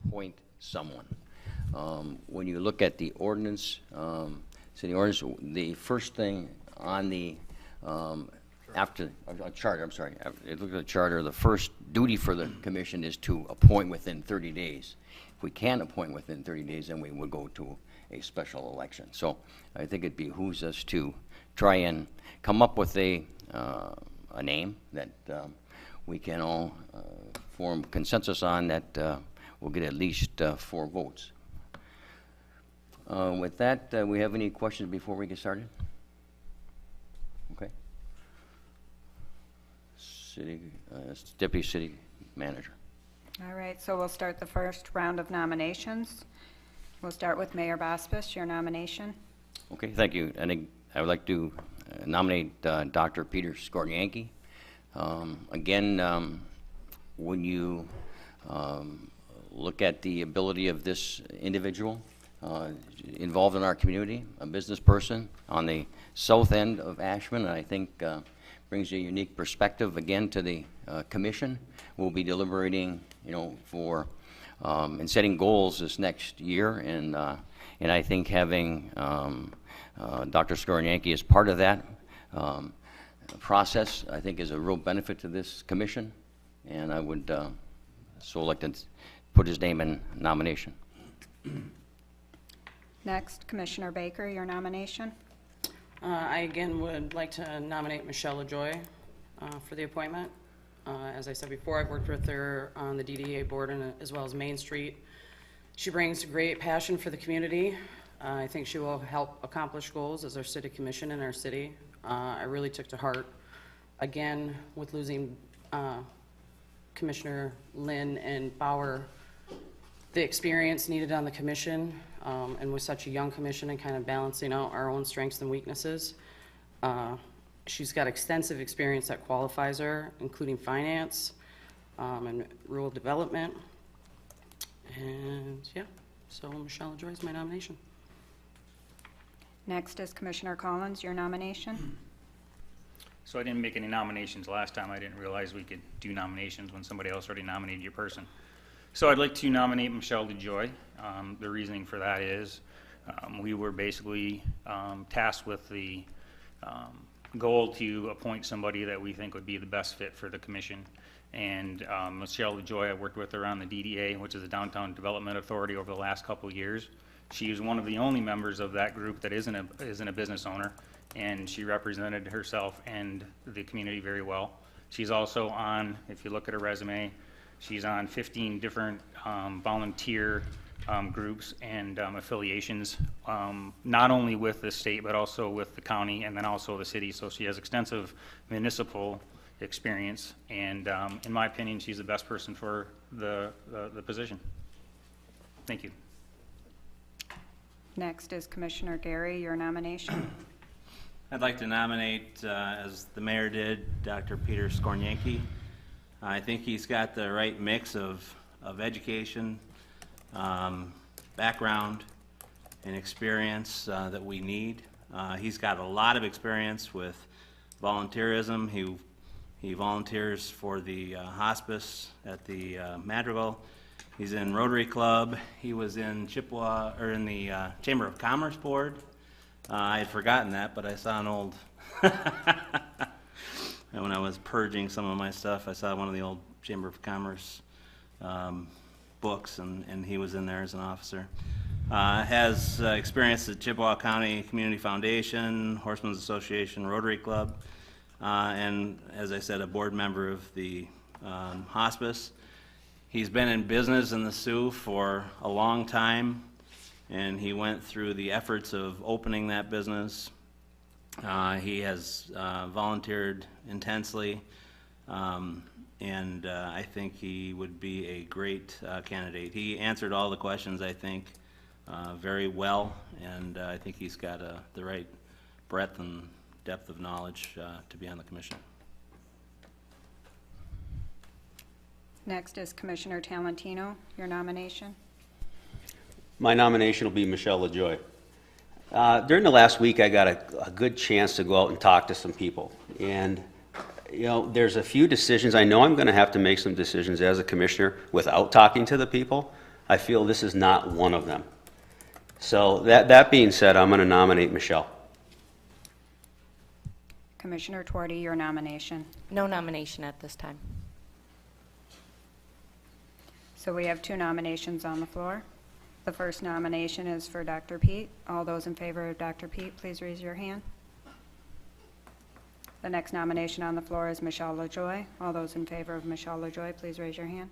appoint someone. When you look at the ordinance, city ordinance, the first thing on the after a charter, I'm sorry, look at the charter, the first duty for the commission is to appoint within 30 days. If we can't appoint within 30 days, then we would go to a special election. So I think it behooves us to try and come up with a name that we can all form consensus on, that will get at least 4 votes. With that, we have any questions before we get started? Okay. Deputy City Manager. All right, so we'll start the first round of nominations. We'll start with Mayor Bospis, your nomination. Okay, thank you. And I would like to nominate Dr. Peter Skornianki. Again, when you look at the ability of this individual involved in our community, a business person on the south end of Ashland, I think brings a unique perspective again to the commission. We'll be deliberating, for and setting goals this next year, and I think having Dr. Skornianki as part of that process, I think, is a real benefit to this commission, and I would so like to put his name in nomination. Next, Commissioner Baker, your nomination. I again would like to nominate Michelle LaJoy for the appointment. As I said before, I've worked with her on the DDA board and as well as Main Street. She brings great passion for the community. I think she will help accomplish goals as our city commission in our city. I really took to heart, again, with losing Commissioner Lynn and Bauer, the experience needed on the commission, and with such a young commission and kind of balancing out our own strengths and weaknesses. She's got extensive experience that qualifies her, including finance and rural development. And yeah, so Michelle LaJoy is my nomination. Next is Commissioner Collins, your nomination. So I didn't make any nominations last time. I didn't realize we could do nominations when somebody else already nominated your person. So I'd like to nominate Michelle LaJoy. The reasoning for that is we were basically tasked with the goal to appoint somebody that we think would be the best fit for the commission. And Michelle LaJoy, I worked with her on the DDA, which is the Downtown Development Authority, over the last couple of years. She is one of the only members of that group that isn't a business owner, and she represented herself and the community very well. She's also on, if you look at her resume, she's on 15 different volunteer groups and affiliations, not only with the state but also with the county and then also the city. So she has extensive municipal experience, and in my opinion, she's the best person for the position. Thank you. Next is Commissioner Gary, your nomination. I'd like to nominate, as the mayor did, Dr. Peter Skornianki. I think he's got the right mix of education, background, and experience that we need. He's got a lot of experience with volunteerism. He volunteers for the hospice at the Madrigal. He's in Rotary Club. He was in Chippewa, or in the Chamber of Commerce Board. I had forgotten that, but I saw an old, and when I was purging some of my stuff, I saw one of the old Chamber of Commerce books, and he was in there as an officer. Has experience at Chippewa County Community Foundation, Horsemen's Association, Rotary Club, and as I said, a board member of the hospice. He's been in business in the Sioux for a long time, and he went through the efforts of opening that business. He has volunteered intensely, and I think he would be a great candidate. He answered all the questions, I think, very well, and I think he's got the right breadth and depth of knowledge to be on the commission. Next is Commissioner Talentino, your nomination. My nomination will be Michelle LaJoy. During the last week, I got a good chance to go out and talk to some people. And, there's a few decisions. I know I'm going to have to make some decisions as a commissioner without talking to the people. I feel this is not one of them. So that being said, I'm going to nominate Michelle. Commissioner Twardy, your nomination. No nomination at this time. So we have 2 nominations on the floor. The first nomination is for Dr. Pete. All those in favor of Dr. Pete, please raise your hand. The next nomination on the floor is Michelle LaJoy. All those in favor of Michelle LaJoy, please raise your hand.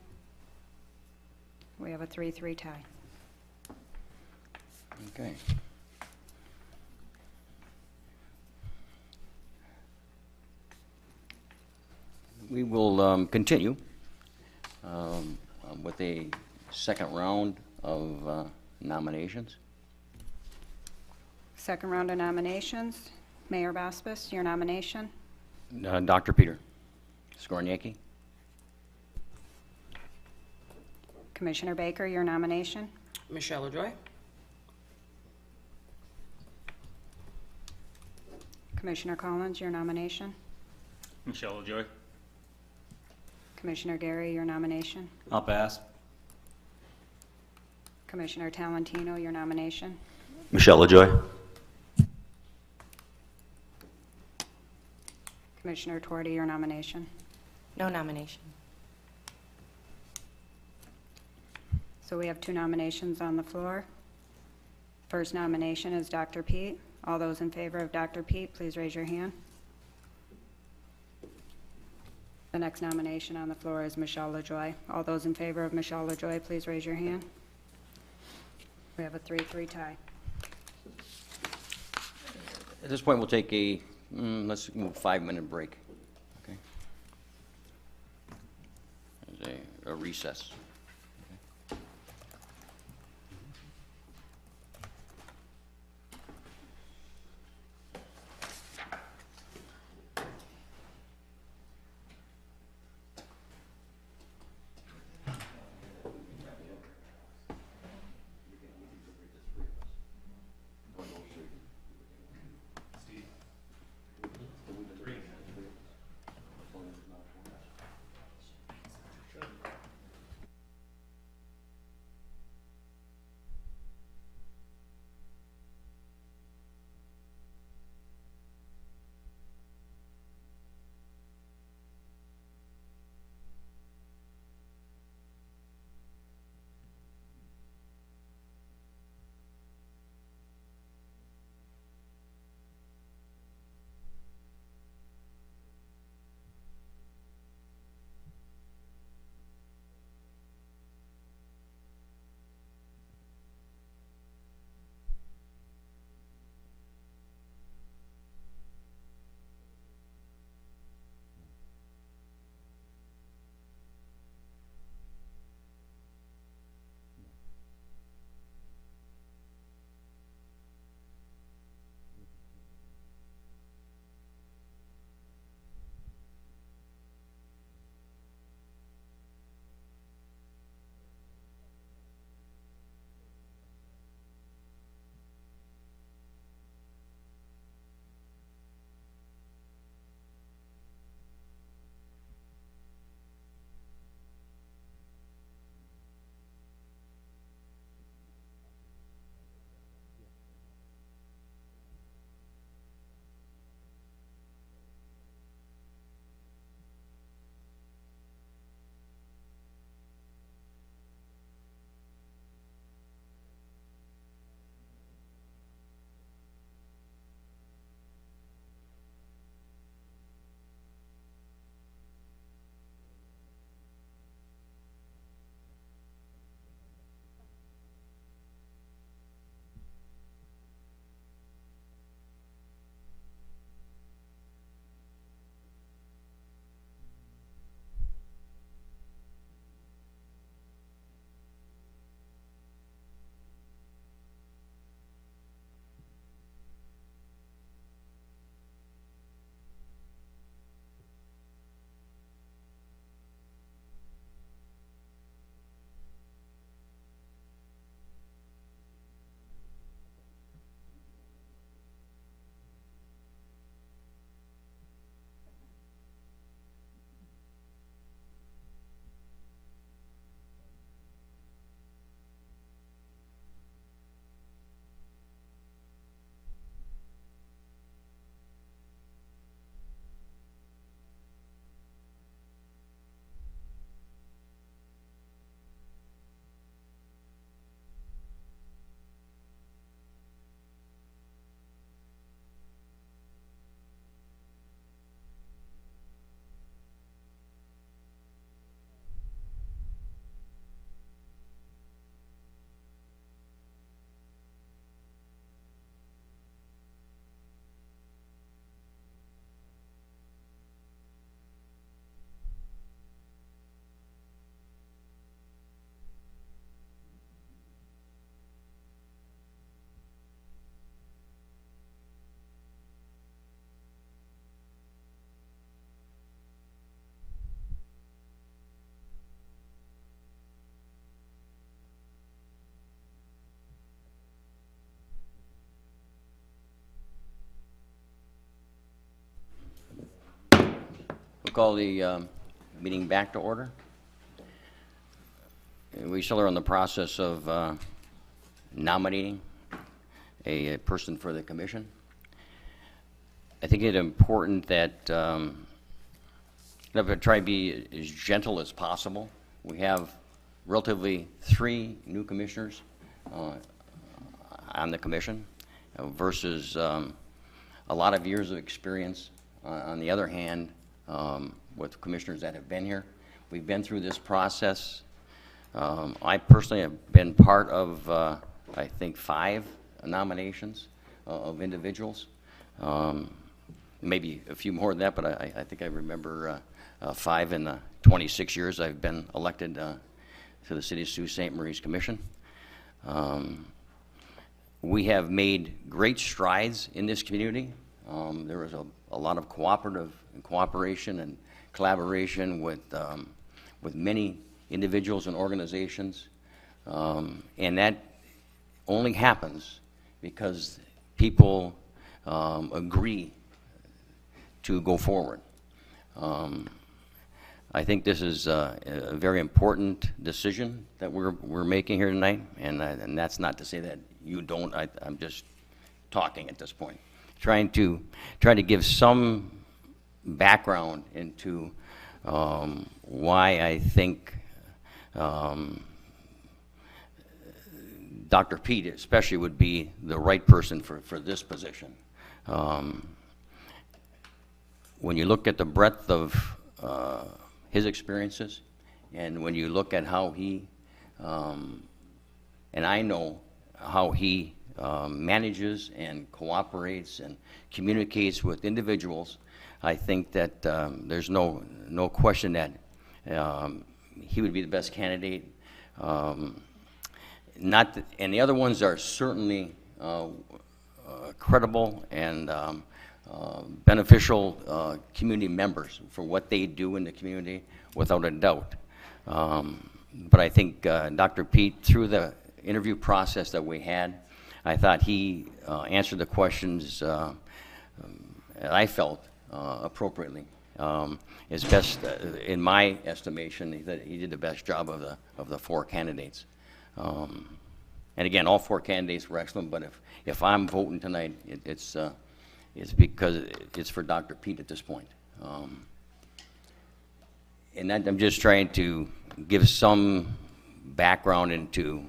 We have a 3-3 tie. Okay. We will continue with a second round of nominations. Second round of nominations. Mayor Baspis, your nomination. Dr. Peter Skorniecki. Commissioner Baker, your nomination. Michelle LaJoy. Commissioner Collins, your nomination. Michelle LaJoy. Commissioner Gary, your nomination. I'll pass. Commissioner Talentino, your nomination. Michelle LaJoy. Commissioner Twardy, your nomination. No nomination. So we have 2 nominations on the floor. First nomination is Dr. Pete. All those in favor of Dr. Pete, please raise your hand. The next nomination on the floor is Michelle LaJoy. All those in favor of Michelle LaJoy, please raise your hand. We have a 3-3 tie. At this point, we'll take a, let's move 5-minute break. Okay. There's a recess. call the meeting back to order. We still are in the process of nominating a person for the commission. I think it's important that I'm going to try to be as gentle as possible. We have relatively 3 new commissioners on the commission versus a lot of years of experience. On the other hand, with commissioners that have been here, we've been through this process. I personally have been part of, I think, 5 nominations of individuals. Maybe a few more than that, but I think I remember 5 in the 26 years I've been elected to the City of Sault Ste. Marie's Commission. We have made great strides in this community. There was a lot of cooperation and collaboration with many individuals and organizations, and that only happens because people agree to go forward. I think this is a very important decision that we're making here tonight, and that's not to say that you don't. I'm just talking at this point, trying to give some background into why I think Dr. Pete especially would be the right person for this position. When you look at the breadth of his experiences, and when you look at how he, and I know how he manages and cooperates and communicates with individuals, I think that there's no question that he would be the best candidate. And the other ones are certainly credible and beneficial community members for what they do in the community, without a doubt. But I think Dr. Pete, through the interview process that we had, I thought he answered the questions I felt appropriately. Is best, in my estimation, that he did the best job of the 4 candidates. And again, all 4 candidates were excellent, but if I'm voting tonight, it's because it's for Dr. Pete at this point. And that, I'm just trying to give some background into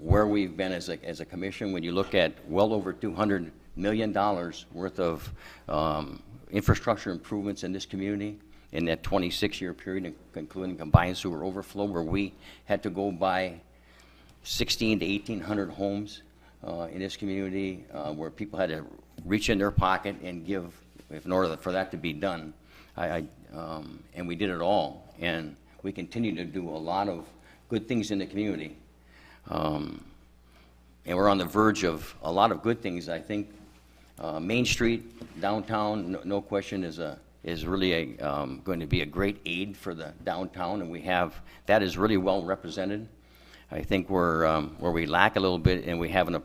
where we've been as a commission. When you look at well over $200 million worth of infrastructure improvements in this community in that 26-year period, including combined sewer overflow, where we had to go buy 1,600 to 1,800 homes in this community, where people had to reach in their pocket and give in order for that to be done. And we did it all, and we continue to do a lot of good things in the community. And we're on the verge of a lot of good things. I think Main Street, downtown, no question, is really going to be a great aid for the downtown, and we have that is really well represented. I think where we lack a little bit, and we have a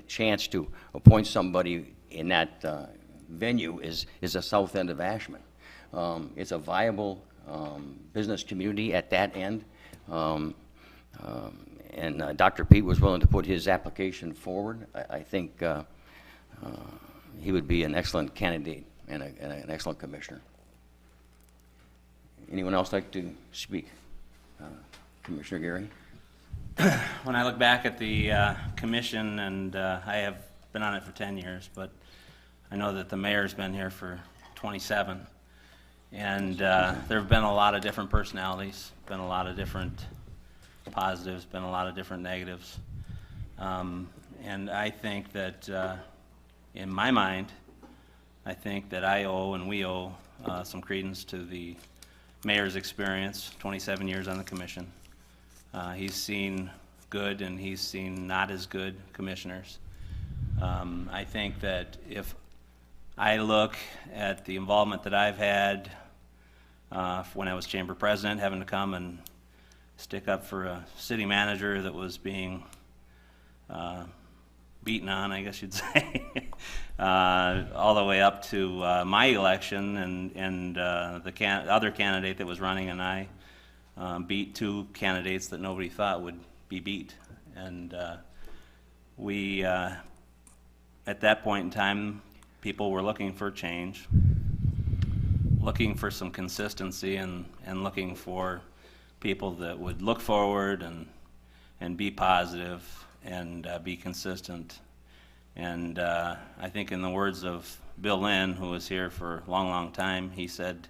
chance to appoint somebody in that venue is the south end of Ashland. It's a viable business community at that end. And Dr. Pete was willing to put his application forward. I think he would be an excellent candidate and an excellent commissioner. Anyone else like to speak? Commissioner Gary? When I look back at the commission, and I have been on it for 10 years, but I know that the mayor's been here for 27, and there have been a lot of different personalities, been a lot of different positives, been a lot of different negatives. And I think that, in my mind, I think that I owe and we owe some credence to the mayor's experience, 27 years on the commission. He's seen good and he's seen not as good commissioners. I think that if I look at the involvement that I've had when I was chamber president, having to come and stick up for a city manager that was being beaten on, I guess you'd say, all the way up to my election, and the other candidate that was running and I beat two candidates that nobody thought would be beat. And we, at that point in time, people were looking for change, looking for some consistency, and looking for people that would look forward and be positive and be consistent. And I think in the words of Bill Lynn, who was here for a long, long time, he said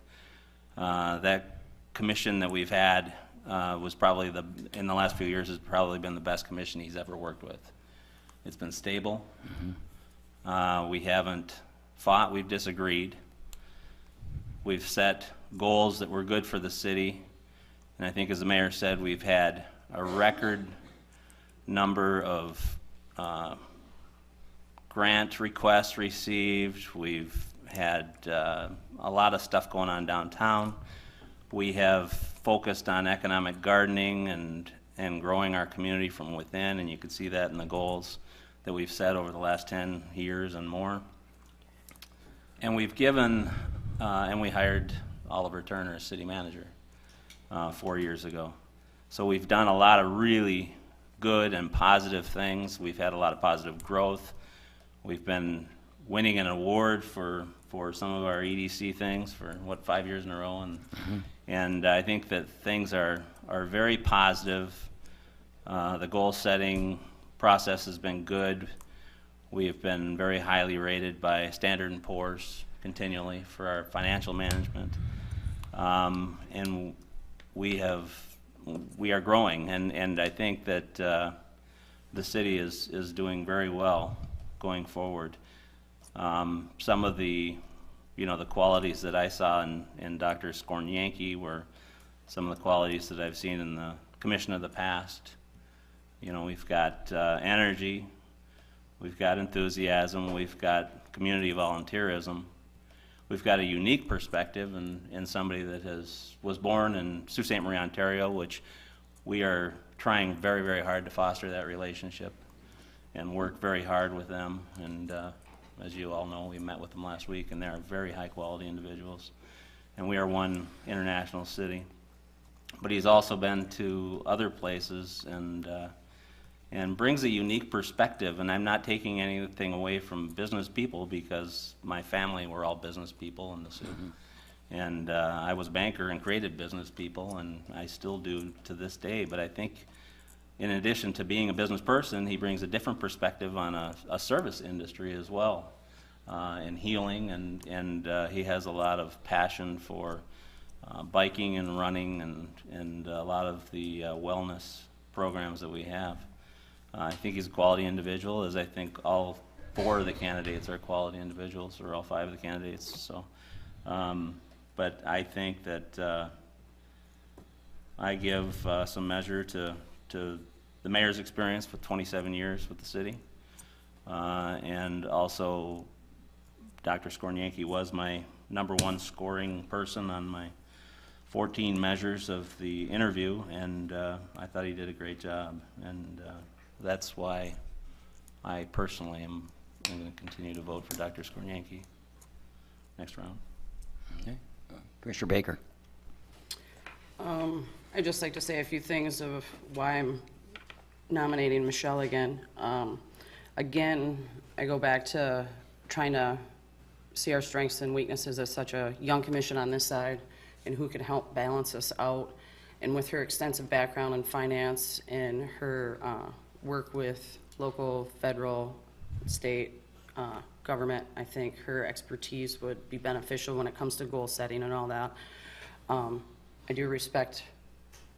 that commission that we've had was probably in the last few years, has probably been the best commission he's ever worked with. It's been stable. We haven't fought, we've disagreed. We've set goals that were good for the city. And I think, as the mayor said, we've had a record number of grant requests received. We've had a lot of stuff going on downtown. We have focused on economic gardening and growing our community from within, and you can see that in the goals that we've set over the last 10 years and more. And we've given, and we hired Oliver Turner as city manager 4 years ago. So we've done a lot of really good and positive things. We've had a lot of positive growth. We've been winning an award for some of our EDC things for, 5 years in a row. And I think that things are very positive. The goal setting process has been good. We have been very highly rated by Standard & Poor's continually for our financial management. And we are growing, and I think that the city is doing very well going forward. Some of the qualities that I saw in Dr. Skornyanki were some of the qualities that I've seen in the commission of the past. We've got energy, we've got enthusiasm, we've got community volunteerism. We've got a unique perspective in somebody that was born in Sault Ste. Marie, Ontario, which we are trying very, very hard to foster that relationship and work very hard with them. And as you all know, we met with them last week, and they are very high-quality individuals. And we are one international city. But he's also been to other places and brings a unique perspective. And I'm not taking anything away from business people, because my family were all business people in the city. And I was a banker and created business people, and I still do to this day. But I think in addition to being a business person, he brings a different perspective on a service industry as well, and healing, and he has a lot of passion for biking and running and a lot of the wellness programs that we have. I think he's a quality individual, as I think all 4 of the candidates are quality individuals, or all 5 of the candidates. So, but I think that I give some measure to the mayor's experience with 27 years with the city, and also Dr. Skornyanki was my #1 scoring person on my 14 measures of the interview, and I thought he did a great job, and that's why I personally am going to continue to vote for Dr. Skornyanki next round. Okay. Commissioner Baker. I'd just like to say a few things of why I'm nominating Michelle again. Again, I go back to trying to see our strengths and weaknesses as such a young commission on this side, and who can help balance us out. And with her extensive background in finance and her work with local, federal, state government, I think her expertise would be beneficial when it comes to goal setting and all that. I do respect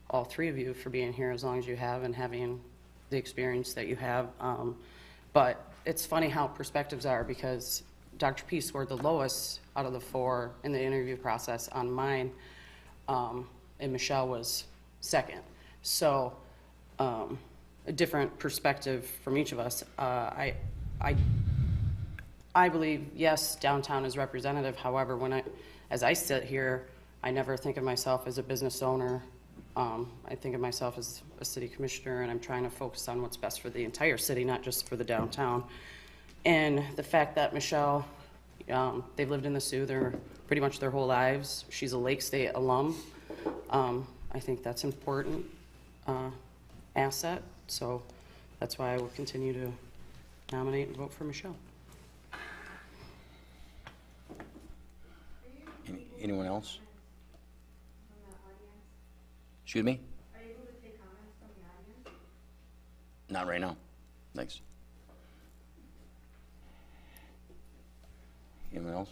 all 3 of you for being here as long as you have and having the experience that you have. But it's funny how perspectives are, because Dr. P scored the lowest out of the 4 in the interview process on mine, and Michelle was second. So a different perspective from each of us. I believe, yes, downtown is representative. However, as I sit here, I never think of myself as a business owner I think of myself as a city commissioner, and I'm trying to focus on what's best for the entire city, not just for the downtown. And the fact that Michelle, they've lived in the Sioux pretty much their whole lives. She's a Lake State alum. I think that's an important asset. So that's why I will continue to nominate and vote for Michelle. Anyone else? Excuse me? Are you able to take comments from the audience? Not right now. Thanks. Anyone else?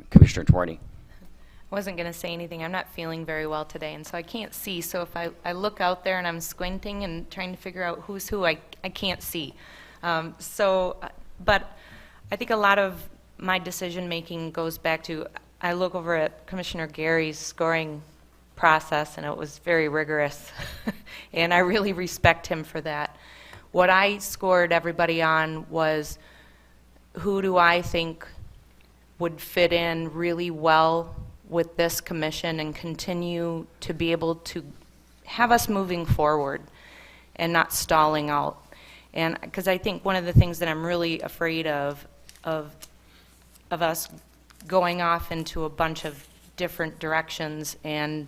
Commissioner Twardy. I wasn't going to say anything. I'm not feeling very well today, and so I can't see. So if I look out there and I'm squinting and trying to figure out who's who, I can't see. But I think a lot of my decision-making goes back to, I look over at Commissioner Gary's scoring process, and it was very rigorous, and I really respect him for that. What I scored everybody on was, who do I think would fit in really well with this commission and continue to be able to have us moving forward and not stalling out. And because I think one of the things that I'm really afraid of us going off into a bunch of different directions and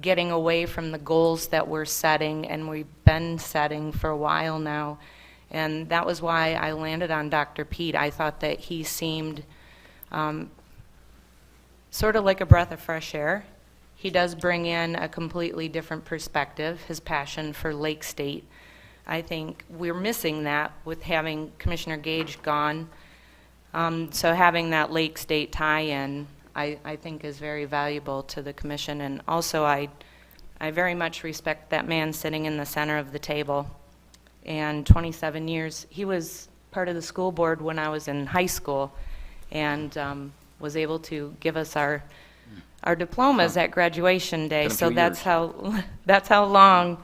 getting away from the goals that we're setting and we've been setting for a while now. And that was why I landed on Dr. Pete. I thought that he seemed sort of like a breath of fresh air. He does bring in a completely different perspective, his passion for Lake State. I think we're missing that with having Commissioner Gage gone. So having that Lake State tie-in, I think is very valuable to the commission. And also I very much respect that man sitting in the center of the table. And 27 years, he was part of the school board when I was in high school, and was able to give us our diplomas at graduation day. So that's how long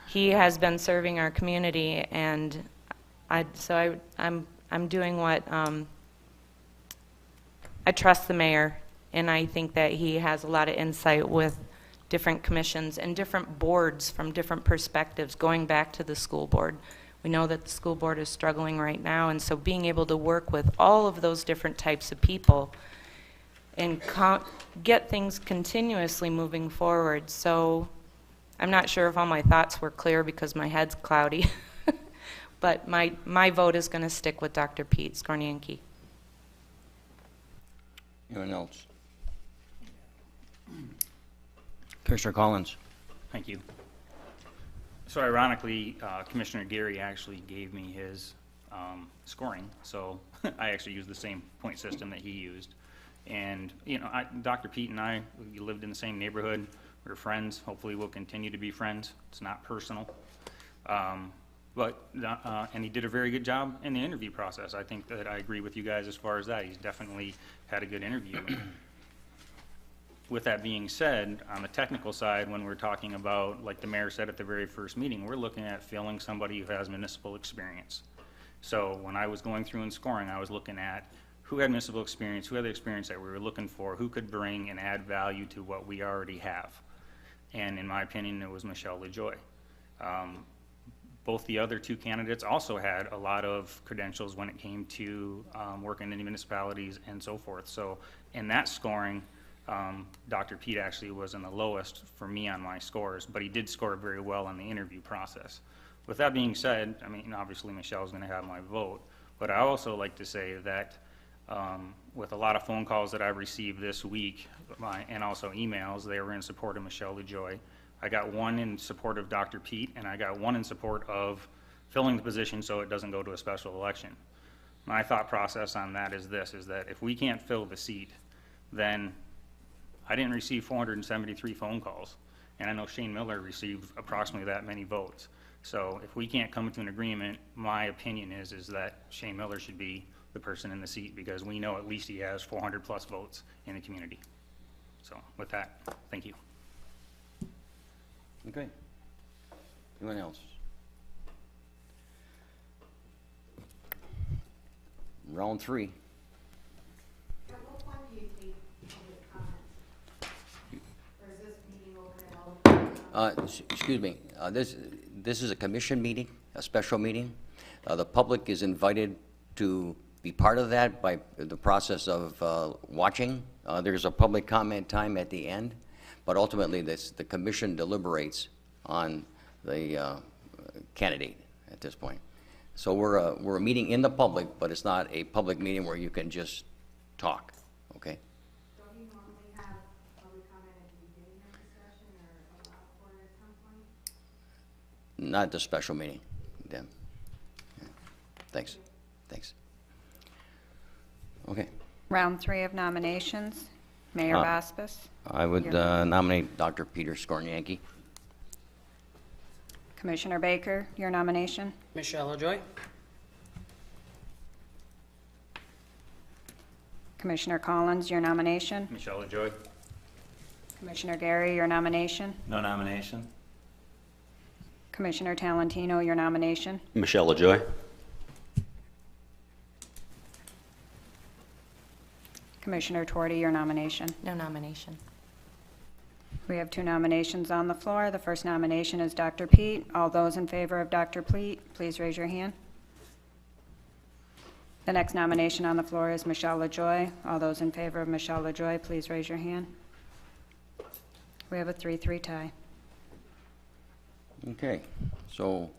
he has been serving our community. And I'm doing what I trust the mayor, and I think that he has a lot of insight with different commissions and different boards from different perspectives, going back to the school board. We know that the school board is struggling right now, and so being able to work with all of those different types of people and get things continuously moving forward. So I'm not sure if all my thoughts were clear because my head's cloudy, but my vote is going to stick with Dr. Pete Skornianki. Anyone else? Commissioner Collins. Thank you. So ironically, Commissioner Gary actually gave me his scoring, so I actually used the same point system that he used. And, you know, Dr. Pete and I, we lived in the same neighborhood. We were friends. Hopefully we'll continue to be friends. It's not personal. And he did a very good job in the interview process. I think that I agree with you guys as far as that. He's definitely had a good interview. With that being said, on the technical side, when we're talking about, like the mayor said at the very first meeting, we're looking at filling somebody who has municipal experience. So when I was going through and scoring, I was looking at who had municipal experience, who had the experience that we were looking for, who could bring and add value to what we already have. And in my opinion, it was Michelle LaJoy. Both the other two candidates also had a lot of credentials when it came to working in the municipalities and so forth. So in that scoring, Dr. Pete actually was in the lowest for me on my scores, but he did score very well on the interview process. With that being said, I mean, obviously Michelle's going to have my vote, but I also like to say that with a lot of phone calls that I've received this week and also emails, they were in support of Michelle LaJoy. I got one in support of Dr. Pete, and I got one in support of filling the position so it doesn't go to a special election. My thought process on that is this, is that if we can't fill the seat, then I didn't receive 473 phone calls, and I know Shane Miller received approximately that many votes. So if we can't come to an agreement, my opinion is that Shane Miller should be the person in the seat, because we know at least he has 400 plus votes in the community. So with that, thank you. Okay. Anyone else? Round 3. At what point do you take public comments? Excuse me, this is a commission meeting, a special meeting. The public is invited to be part of that by the process of watching. There's a public comment time at the end, but ultimately the commission deliberates on the candidate at this point. So we're a meeting in the public, but it's not a public meeting where you can just talk, okay? Don't you normally have public comment at the beginning of the session or allow for it at some point? Not the special meeting, then. Yeah. Thanks, thanks. Okay, Round 3 of nominations. Mayor Baspis. I would Your- nominate Dr. Peter Skornianki. Commissioner Baker, your nomination. Michelle LaJoy. Commissioner Collins, your nomination. Michelle LaJoy. Commissioner Gary, your nomination. No nomination? Commissioner Talentino, your nomination. Michelle LaJoy. Commissioner Torti, your nomination. No nomination. We have 2 nominations on the floor. The first nomination is Dr. Pete. All those in favor of Dr. Pete, please raise your hand. The next nomination on the floor is Michelle LaJoy. All those in favor of Michelle LaJoy, please raise your hand. We have a 3-3 tie. Okay, so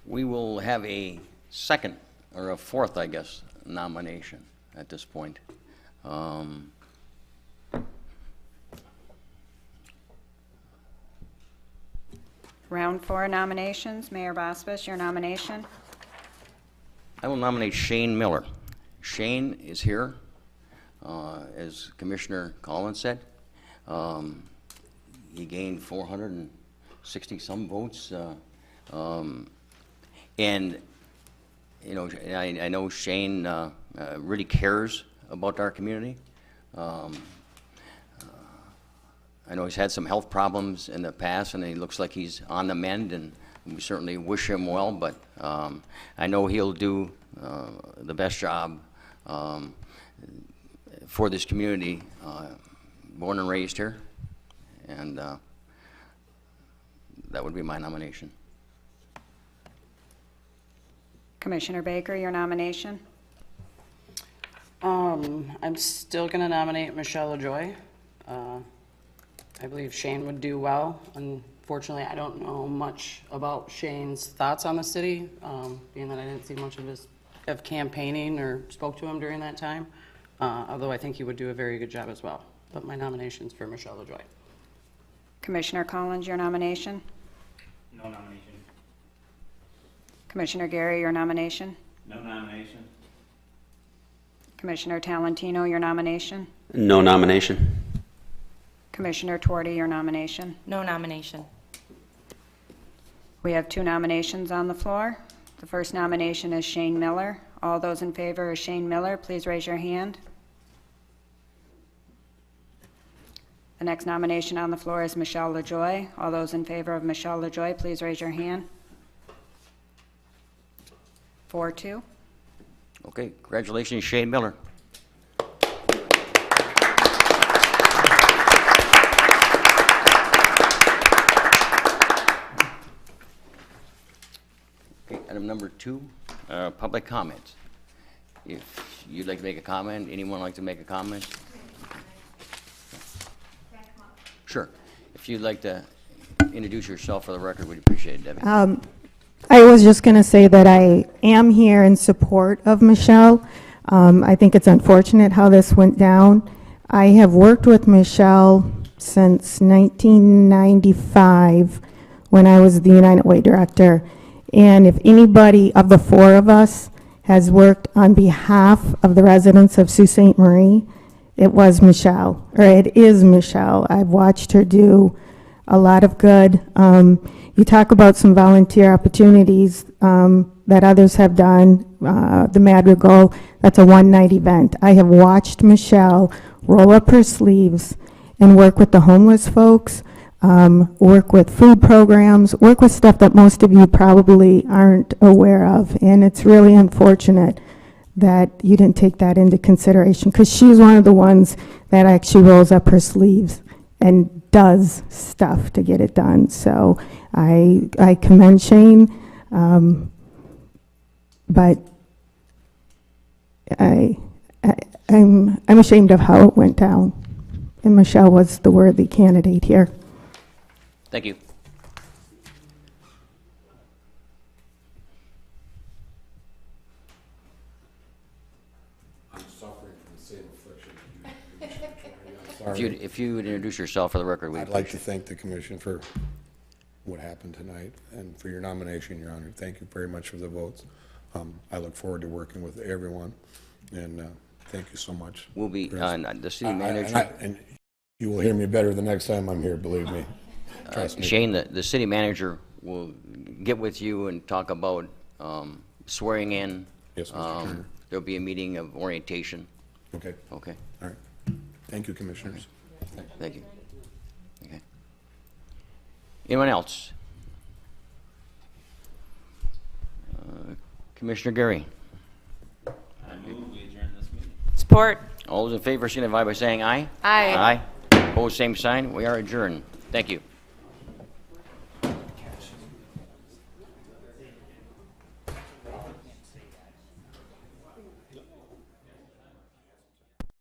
we will have a second, or a fourth, I guess, nomination at this point. Round 4 nominations. Mayor Baspis, your nomination. I will nominate Shane Miller. Shane is here, as Commissioner Collins said. He gained 460-some votes, and you know, I know Shane really cares about our community. I know he's had some health problems in the past, and he looks like he's on the mend, and we certainly wish him well, but I know he'll do the best job for this community, born and raised here, and that would be my nomination. Commissioner Baker, your nomination. I'm still going to nominate Michelle LaJoy. I believe Shane would do well. Unfortunately, I don't know much about Shane's thoughts on the city, being that I didn't see much of campaigning or spoke to him during that time, although I think he would do a very good job as well. But my nomination's for Michelle LaJoy. Commissioner Collins, your nomination. No nomination. Commissioner Gary, your nomination. No nomination? Commissioner Talentino, your nomination. No nomination. Commissioner Torti, your nomination. No nomination. We have 2 nominations on the floor. The first nomination is Shane Miller. All those in favor of Shane Miller, please raise your hand. The next nomination on the floor is Michelle LaJoy. All those in favor of Michelle LaJoy, please raise your hand. 4-2. Okay, congratulations, Shane Miller. Okay, item number 2, public comments. If you'd like to make a comment, anyone like to make a comment? Sure. If you'd like to introduce yourself for the record, we'd appreciate it, Debbie. I was just going to say that I am here in support of Michelle. I think it's unfortunate how this went down. I have worked with Michelle since 1995 when I was the United Way director. And if anybody of the 4 of us has worked on behalf of the residents of Sault Ste. Marie, it was Michelle, or it is Michelle. I've watched her do a lot of good. You talk about some volunteer opportunities that others have done. The Madrigal, that's a one-night event. I have watched Michelle roll up her sleeves and work with the homeless folks, work with food programs, work with stuff that most of you probably aren't aware of. And it's really unfortunate that you didn't take that into consideration, because she's one of the ones that actually rolls up her sleeves and does stuff to get it done. So I commend Shane, but I'm ashamed of how it went down. And Michelle was the worthy candidate here. Thank you. I'm suffering from the same affliction that you. I'm sorry. If you would introduce yourself for the record, we'd I'd like to appreciate thank the commission for what happened tonight and for your nomination, Your Honor. Thank you very much for the votes. I look forward to working with everyone, and thank you so much. We'll be, Chris. the city manager. And you will hear me better the next time I'm here, believe me. Trust me. Shane, the city manager will get with you and talk about swearing in. Yes, Mr. Turner. There'll be a meeting of orientation. Okay, Okay, all right. Thank you, commissioners. thank you. Okay. Anyone else? Commissioner Gary. I move we adjourn this meeting. Support. All those in favor signify by saying aye. Aye. Aye. Opposed, same sign. We are adjourned. Thank you.